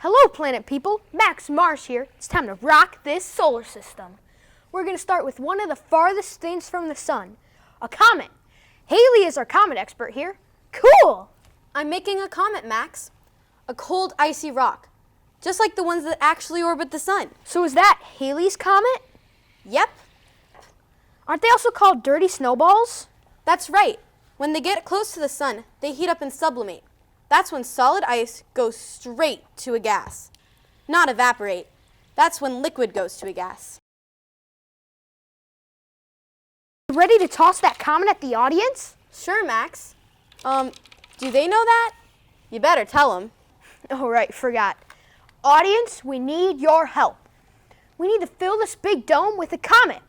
Hello, planet people. Max Mars here. It's time to rock this solar system. We're going to start with one of the farthest things from the sun, a comet. Haley is our comet expert here. Cool! I'm making a comet, Max. A cold, icy rock, just like the ones that actually orbit the sun. So is that Haley's comet? Yep. Aren't they also called dirty snowballs? That's right. When they get close to the sun, they heat up and sublimate. That's when solid ice goes straight to a gas. Not evaporate. That's when liquid goes to a gas. Ready to toss that comet at the audience? Sure, Max. Do they know that? You better tell them. Oh, right, forgot. Audience, we need your help. We need to fill this big dome with a comet.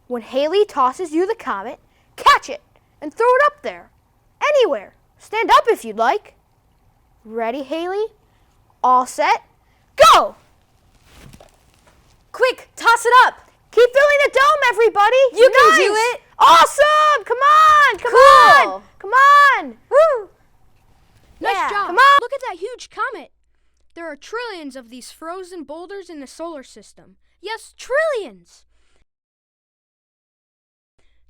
When Haley tosses you the comet, catch it and throw it up there. Anywhere. Stand up if you'd like. Ready, Haley? All set? Go! Quick, toss it up. Keep filling the dome, everybody. You can do it. Awesome! Come on! Come Cool. on! Come on! Woo! Nice job. Come on! Look at that huge comet. There are trillions of these frozen boulders in the solar system. Yes, trillions!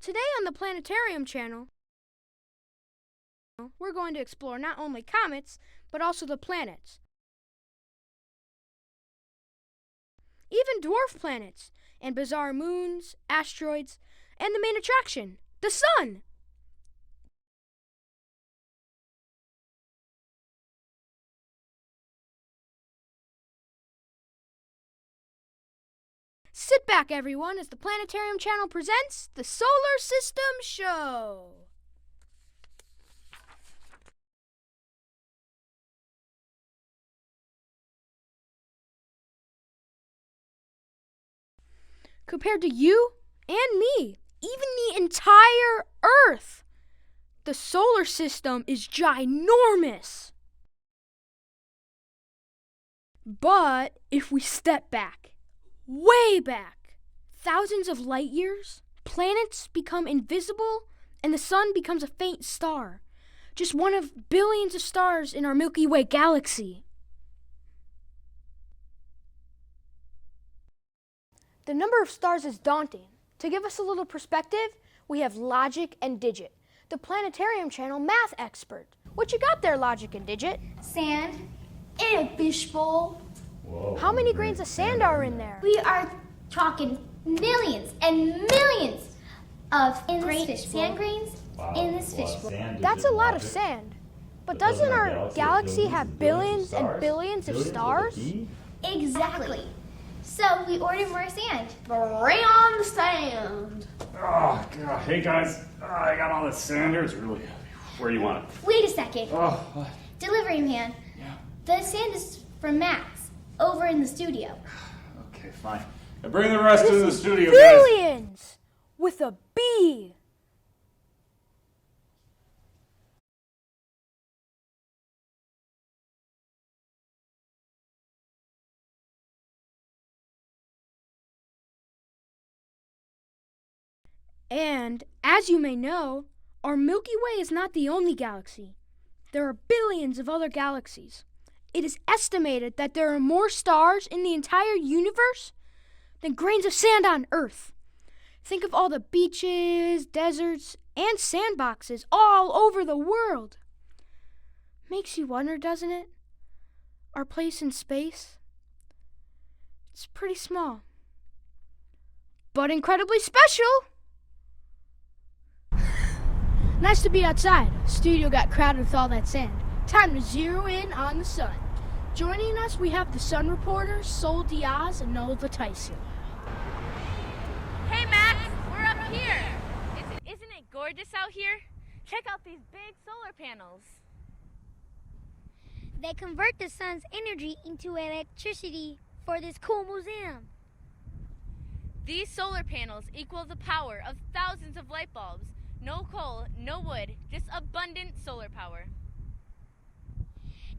Today on the Planetarium Channel, we're going to explore not only comets, but also the planets. Even dwarf planets, and bizarre moons, asteroids, and the main attraction, the sun! Sit back, everyone, as the Planetarium Channel presents the Solar System Show. Compared to you and me, even the entire Earth, the solar system is ginormous. But if we step back, way back, thousands of light years, planets become invisible and the sun becomes a faint star, just one of billions of stars in our Milky Way galaxy. The number of stars is daunting. To give us a little perspective, we have Logic and Digit, the Planetarium Channel math expert. What you got there, Logic and Digit? Sand in a fishbowl. Whoa, How many grains of sand are in there? We are talking millions and millions of sand grains in this fishbowl. That's a lot of sand. But doesn't our galaxy have billions and billions of stars? Exactly. So we ordered more sand. Bring on the sand. Oh, God. Hey, guys. I got all this sand here. It's really heavy. Where do you want it? Wait a second. Oh, what? Delivery man. Yeah. The sand is from Max over in the studio. Okay, fine. Now bring the rest to the studio, guys. Billions! With a B. And, as you may know, our Milky Way is not the only galaxy. There are billions of other galaxies. It is estimated that there are more stars in the entire universe than grains of sand on Earth. Think of all the beaches, deserts, and sandboxes all over the world. Makes you wonder, doesn't it? Our place in space? It's pretty small, but incredibly special. Nice to be outside. Studio got crowded with all that sand. Time to zero in on the sun. Joining us, we have the sun reporters, Sol Diaz and Nova Tyson. Hey Max, we're up here. Isn't it gorgeous out here? Check out these big solar panels. They convert the sun's energy into electricity for this cool museum. These solar panels equal the power of thousands of light bulbs. No coal, no wood, just abundant solar power.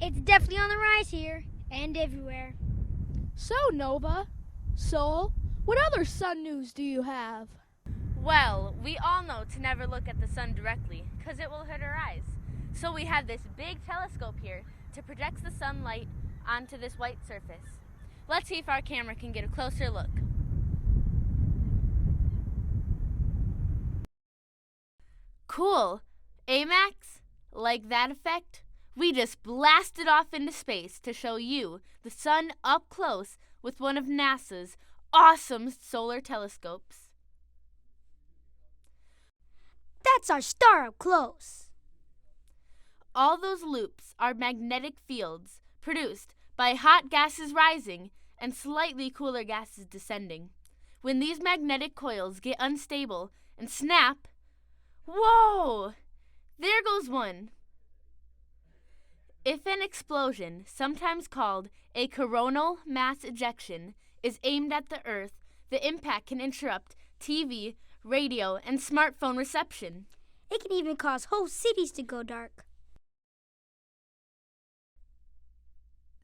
It's definitely on the rise here and everywhere. So, Nova, Sol, what other sun news do you have? Well, we all know to never look at the sun directly, because it will hurt our eyes. So we have this big telescope here to project the sunlight onto this white surface. Let's see if our camera can get a closer look. Cool. Eh, Max? Like that effect? We just blasted off into space to show you the sun up close with one of NASA's awesome solar telescopes. That's our star up close. All those loops are magnetic fields produced by hot gases rising and slightly cooler gases descending. When these magnetic coils get unstable and snap, whoa! There goes one. If an explosion, sometimes called a coronal mass ejection, is aimed at the Earth, the impact can interrupt TV, radio, and smartphone reception. It can even cause whole cities to go dark.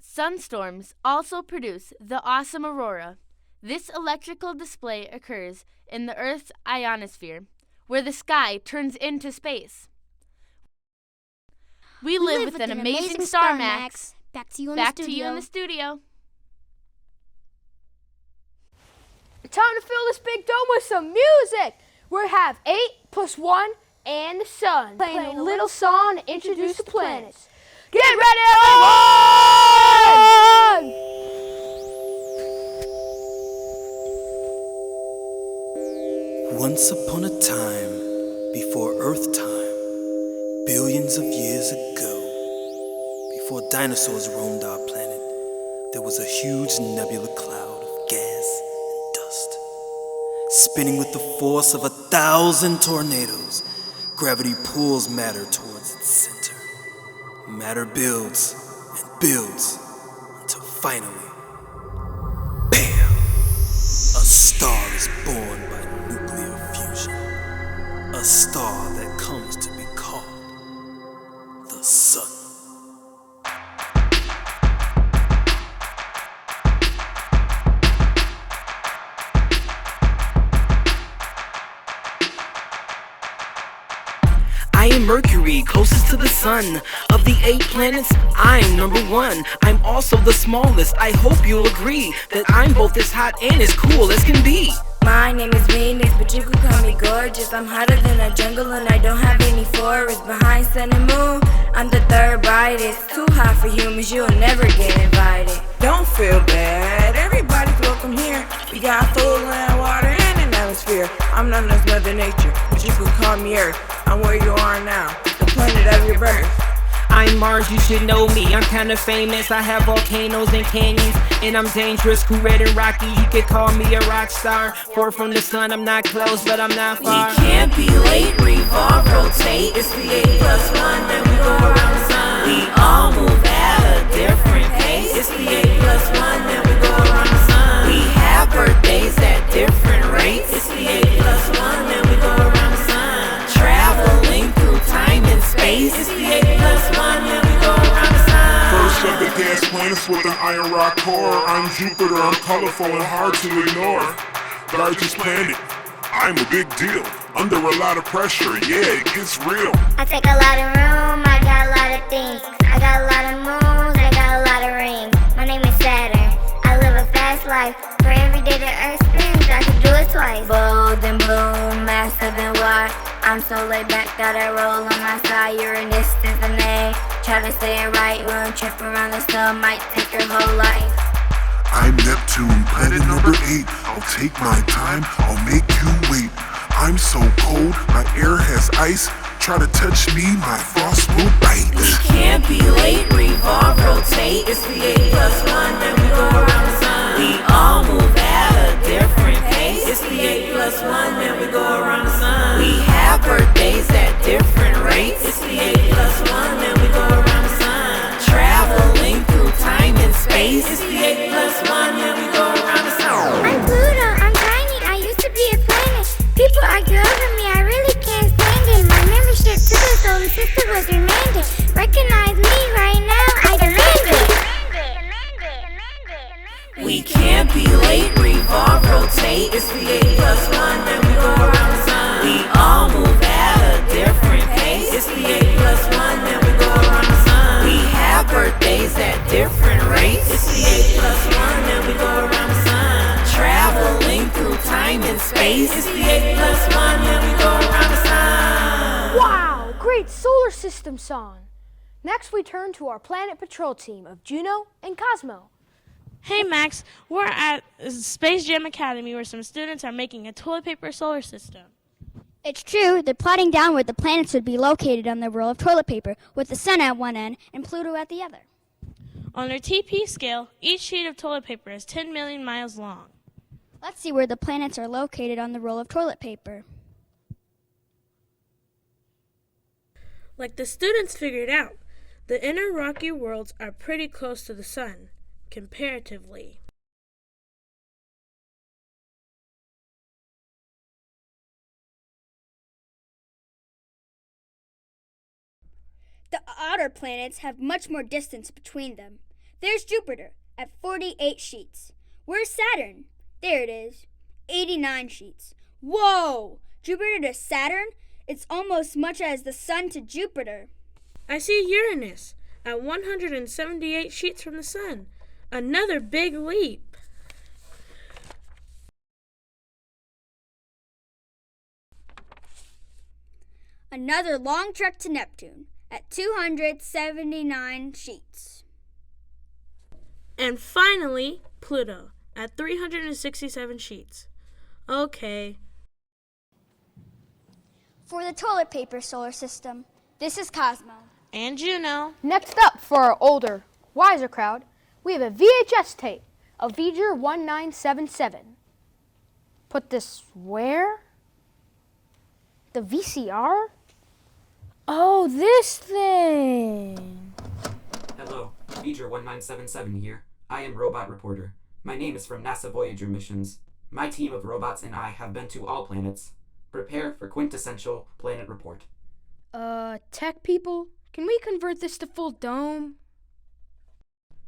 Sunstorms also produce the awesome aurora. This electrical display occurs in the Earth's ionosphere, where the sky turns into space. We live with an amazing star, Max. Back to you in the studio. Time to fill this big dome with some music. We have 8 + 1 and the sun. Playing a little song to introduce the planets. Get ready, everyone! Once upon a time, before Earth time, billions of years ago, before dinosaurs roamed our planet, there was a huge nebula cloud of gas and dust. Spinning with the force of 1,000 tornadoes, gravity pulls matter towards its center. Matter builds and builds until finally, BAM! A star is born by nuclear fusion. A star that comes to be called the sun. I am Mercury, closest to the sun. Of the 8 planets, I'm number 1. I'm also the smallest. I hope you'll agree that I'm both as hot and as cool as can be. My name is Venus, but you could call me gorgeous. I'm hotter than a jungle and I don't have any forests. Behind sun and moon, I'm the 3rd brightest. Too hot for humans, you'll never get invited. Don't feel bad, everybody's welcome here. We got food, land, water, and an atmosphere. I'm known as Mother Nature, but you could call me Earth. I'm where you are now, the planet of your birth. I'm Mars, you should know me, I'm kinda famous. I have volcanoes and canyons, and I'm dangerous, cool, red and rocky. You could call me a rock star. Far from the sun, I'm not close, but I'm not far. We can't be late, revolve, rotate. It's the 8 + 1, then we go around the sun. We all move at a different pace. It's the 8 + 1, then we go around the sun. We have birthdays at different rates. It's the 8 + 1, then we go around the sun. Traveling through time and space. It's the 8 + 1, then we go around the sun. First of the gas planets with an iron rock core. I'm Jupiter, I'm colorful and hard to ignore. Largest planet, I'm a big deal. Under a lot of pressure, yeah, it gets real. I take a lot of room, I got a lot of things. I got a lot of moons, I got a lot of rings. My name is Saturn, I live a fast life. For every day the Earth spins, I can do it twice. Bold and blue, massive and wide. I'm so laid back that I roll on my side. Uranus is the name. Try to say it right, one trip around the sun might take your whole life. I'm Neptune, planet number 8. I'll take my time, I'll make you wait. I'm so cold, my air has ice. Try to touch me, my frost will bite. We can't be late, revolve, rotate. It's the 8 + 1, then we go around the sun. We all move at a different pace. It's the 8 + 1, then we go around the sun. We have birthdays at different rates. It's the 8 + 1, then we go around the sun. Traveling through time and space. It's the 8 + 1, then we go around the sun. I'm Pluto, I'm tiny, I used to be a planet. People argue over me, I really can't stand it. My membership to the solar system was remanded. Recognize me right now, I demand it. We can't be late, revolve, rotate. It's the 8 + 1, then we go around the sun. We all move at a different pace. It's the 8 + 1, then we go around the sun. We have birthdays at different rates. space. It's the 8+1 when we go around the sun. Wow, great solar system song. Next, we turn to our Planet Patrol team of Juno and Cosmo. Hey Max, we're at Space Jam Academy where some students are making a toilet paper solar system. It's true, they're plotting down where the planets would be located on the roll of toilet paper, with the sun at one end and Pluto at the other. On their TP scale, each sheet of toilet paper is 10 million miles long. Let's see where the planets are located on the roll of toilet paper. Like the students figured out, the inner rocky worlds are pretty close to the sun, comparatively. The outer planets have much more distance between them. There's Jupiter at 48 sheets. Where's Saturn? There it is, 89 sheets. Whoa! Jupiter to Saturn? It's almost much as the sun to Jupiter. I see Uranus at 178 sheets from the sun. Another big leap. Another long trek to Neptune at 279 sheets. And finally, Pluto at 367 sheets. Okay. For the toilet paper solar system, this is Cosmo. And Juno. Next up, for our older, wiser crowd, we have a VHS tape of Voyager 1977. Put this where? The VCR? Oh, this thing. Hello, Voyager 1977 here. I am Robot Reporter. My name is from NASA Voyager missions. My team of robots and I have been to all planets. Prepare for quintessential planet report. Tech people, can we convert this to full dome?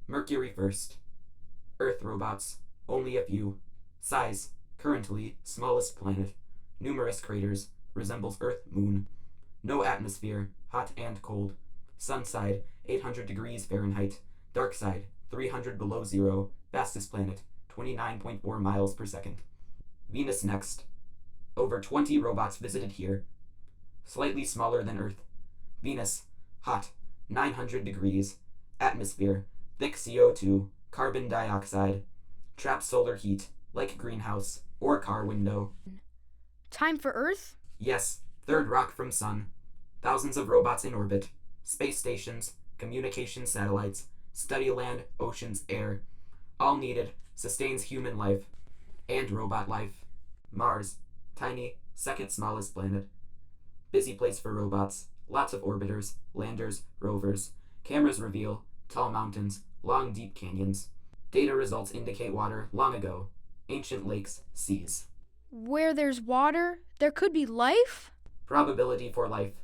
Mercury first. Earth robots, only a few. Size, currently smallest planet. Numerous craters, resembles Earth, Moon. No atmosphere, hot and cold. Sun side, 800 degrees Fahrenheit. Dark side, 300 below zero. Fastest planet, 29.4 miles per second. Venus next. Over 20 robots visited here. Slightly smaller than Earth. Venus, hot, 900 degrees. Atmosphere, thick CO2, carbon dioxide. Traps solar heat, like greenhouse or car window. Time for Earth? Yes, third rock from sun. Thousands of robots in orbit. Space stations, communication satellites, study land, oceans, air. All needed, sustains human life. And robot life. Mars, tiny, second smallest planet. Busy place for robots. Lots of orbiters, landers, rovers. Cameras reveal tall mountains, long deep canyons. Data results indicate water long ago. Ancient lakes, seas. Where there's water, there could be life? Probability for life,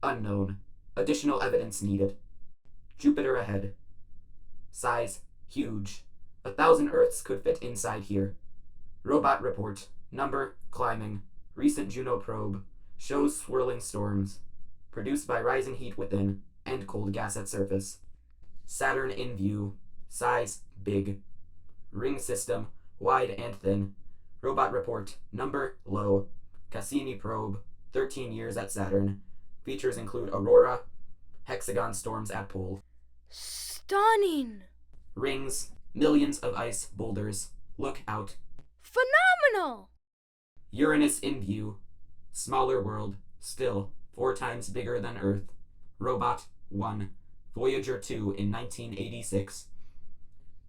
unknown. Additional evidence needed. Jupiter ahead. Size, huge. 1,000 Earths could fit inside here. Robot report, number, climbing. Recent Juno probe, shows swirling storms. Produced by rising heat within, and cold gas at surface. Saturn in view. Size, big. Ring system, wide and thin. Robot report, number, low. Cassini probe, 13 years at Saturn. Features include aurora, hexagon storms at pole. Stunning! Rings, millions of ice boulders. Look out. Phenomenal! Uranus in view. Smaller world, still 4 times bigger than Earth. Robot 1. Voyager 2 in 1986.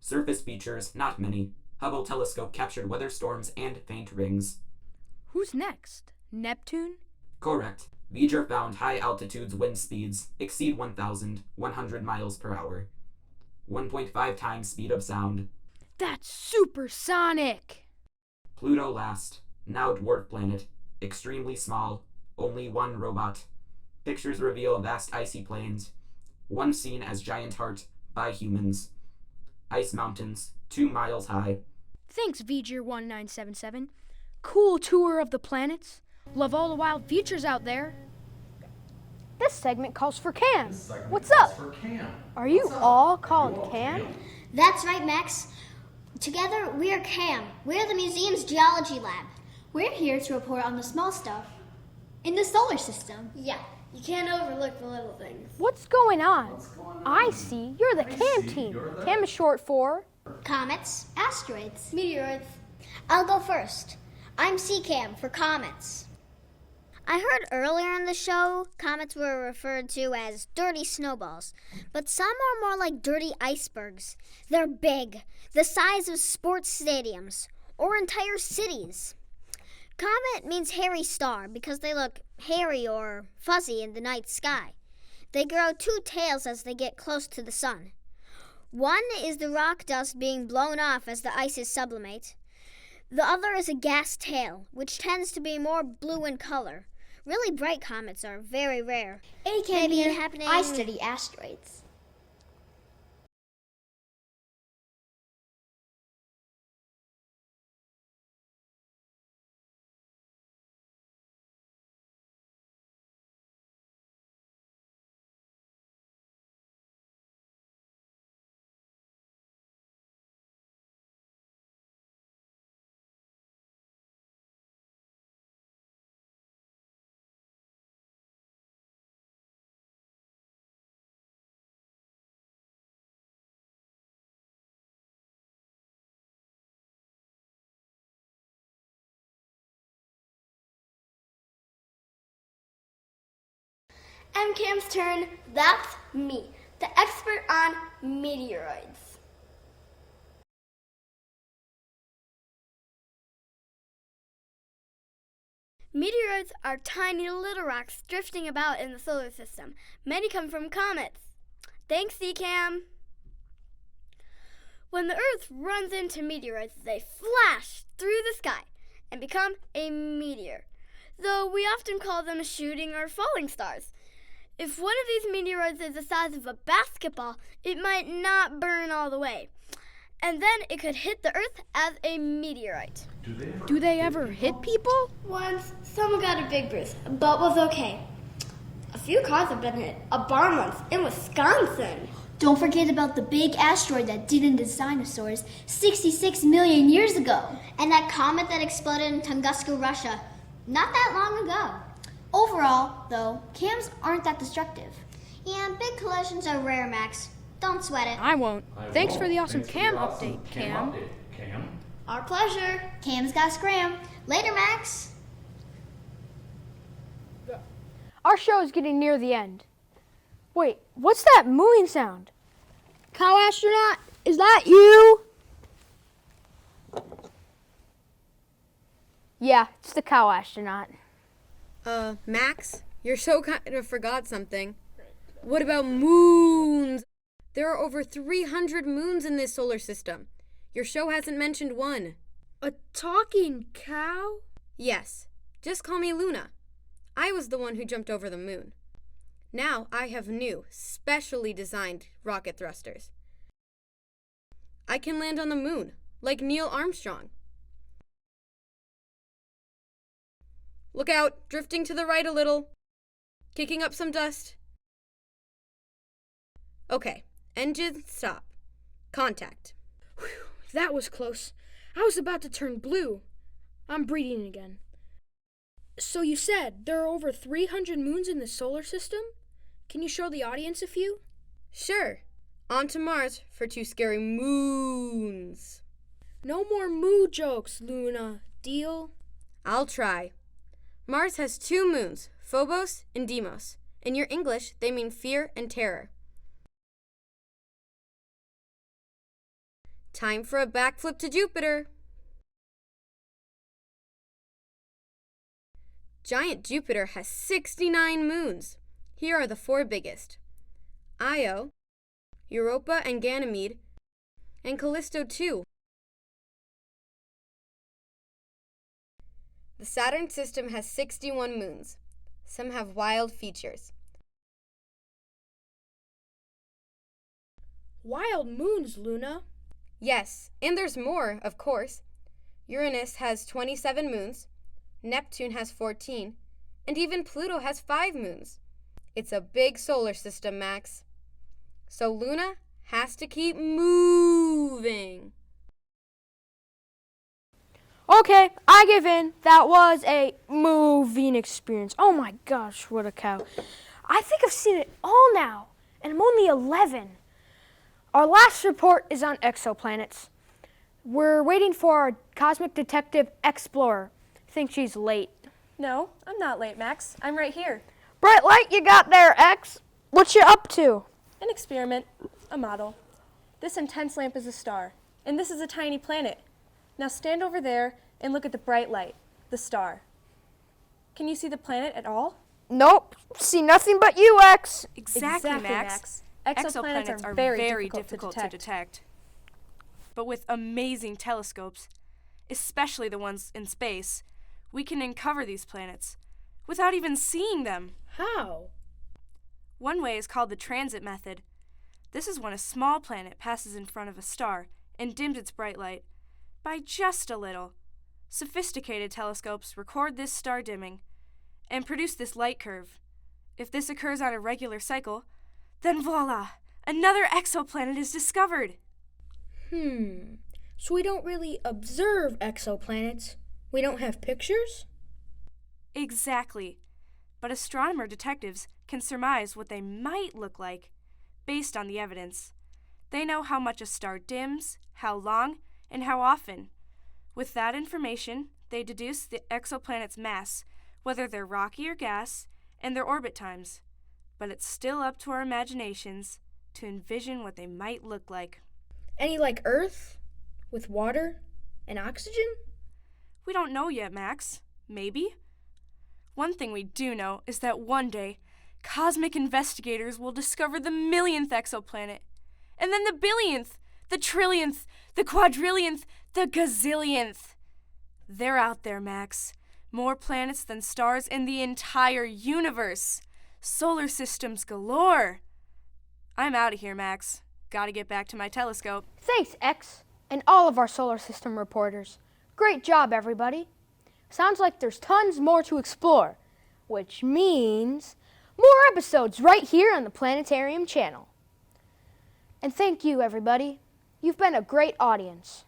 Surface features, not many. Hubble telescope captured weather storms and faint rings. Who's next? Neptune? Correct. Voyager found high altitudes wind speeds exceed 1,100 miles per hour. 1.5 times speed of sound. That's supersonic! Pluto last. Now dwarf planet. Extremely small. Only 1 robot. Pictures reveal vast icy plains. One seen as giant heart by humans. Ice mountains, 2 miles high. Thanks, Voyager 1977. Cool tour of the planets. Love all the wild features out there. This segment calls for Cam. What's up? Are you all called Cam? That's right, Max. Together, we are CAM. We are the museum's geology lab. We're here to report on the small stuff in the solar system. Yeah, you can't overlook the little things. What's going on? I see. You're the CAM team. CAM is short for Comets, asteroids, Meteoroids. I'll go first. I'm CCAM for comets. I heard earlier in the show, comets were referred to as dirty snowballs, but some are more like dirty icebergs. They're big, the size of sports stadiums or entire cities. Comet means hairy star because they look hairy or fuzzy in the night sky. They grow two tails as they get close to the sun. One is the rock dust being blown off as the ices sublimate. The other is a gas tail, which tends to be more blue in color. Really bright comets are very rare. Maybe happening. I study asteroids. MCAM's turn. That's me, the expert on meteoroids. Meteoroids are tiny little rocks drifting about in the solar system. Many come from comets. Thanks, CCAM. When the Earth runs into meteoroids, they flash through the sky and become a meteor, though we often call them shooting or falling stars. If one of these meteoroids is the size of a basketball, it might not burn all the way, and then it could hit the Earth as a meteorite. Do they ever hit people? Once, someone got a big bruise, but was okay. A few cars have been hit. A barn once in Wisconsin. Don't forget about the big asteroid that did into dinosaurs 66 million years ago. And that comet that exploded in Tunguska, Russia, not that long ago. Overall, though, CAMs aren't that destructive. Yeah, big collisions are rare, Max. Don't sweat it. I won't. Thanks for the awesome CAM update, Cam. Our pleasure. CAM's got scram. Later, Max. Our show is getting near the end. Wait, what's that mooing sound? Cow astronaut, is that you? Yeah, it's the cow astronaut. Max, your show kind of forgot something. What about moons? There are over 300 moons in this solar system. Your show hasn't mentioned one. A talking cow? Yes, just call me Luna. I was the one who jumped over the moon. Now I have new, specially designed rocket thrusters. I can land on the moon, like Neil Armstrong. Look out, drifting to the right a little, kicking up some dust. Okay, engine stop. Contact. Whew, that was close. I was about to turn blue. I'm breathing again. So you said there are over 300 moons in the solar system? Can you show the audience a few? Sure. On to Mars for 2 scary moons. No more moo jokes, Luna. Deal? I'll try. Mars has 2 moons, Phobos and Deimos. In your English, they mean fear and terror. Time for a backflip to Jupiter. Giant Jupiter has 69 moons. Here are the 4 biggest: Io, Europa and Ganymede, and Callisto too. The Saturn system has 61 moons. Some have wild features. Wild moons, Luna. Yes, and there's more, of course. Uranus has 27 moons, Neptune has 14, and even Pluto has 5 moons. It's a big solar system, Max. So Luna has to keep moving. Okay, I give in. That was a moving experience. Oh my gosh, what a cow. I think I've seen it all now, and I'm only 11. Our last report is on exoplanets. We're waiting for our cosmic detective explorer. I think she's late. No, I'm not late, Max. I'm right here. Bright light you got there, X. What you up to? An experiment, a model. This intense lamp is a star, and this is a tiny planet. Now stand over there and look at the bright light, the star. Can you see the planet at all? Nope. See nothing but you, X. Exactly, Max. Exoplanets are very difficult to detect. But with amazing telescopes, especially the ones in space, we can uncover these planets without even seeing them. How? One way is called the transit method. This is when a small planet passes in front of a star and dims its bright light by just a little. Sophisticated telescopes record this star dimming and produce this light curve. If this occurs on a regular cycle, then voila, another exoplanet is discovered. So we don't really observe exoplanets? We don't have pictures? Exactly. But astronomer detectives can surmise what they might look like based on the evidence. They know how much a star dims, how long, and how often. With that information, they deduce the exoplanet's mass, whether they're rocky or gas, and their orbit times. But it's still up to our imaginations to envision what they might look like. Any like Earth? With water and oxygen? We don't know yet, Max. Maybe. One thing we do know is that one day, cosmic investigators will discover the millionth exoplanet, and then the billionth, the trillionth, the quadrillionth, the gazillionth. They're out there, Max. More planets than stars in the entire universe. Solar systems galore. I'm out of here, Max. Gotta get back to my telescope. Thanks, X, and all of our solar system reporters. Great job, everybody. Sounds like there's tons more to explore, which means more episodes right here on the Planetarium Channel. And thank you, everybody. You've been a great audience.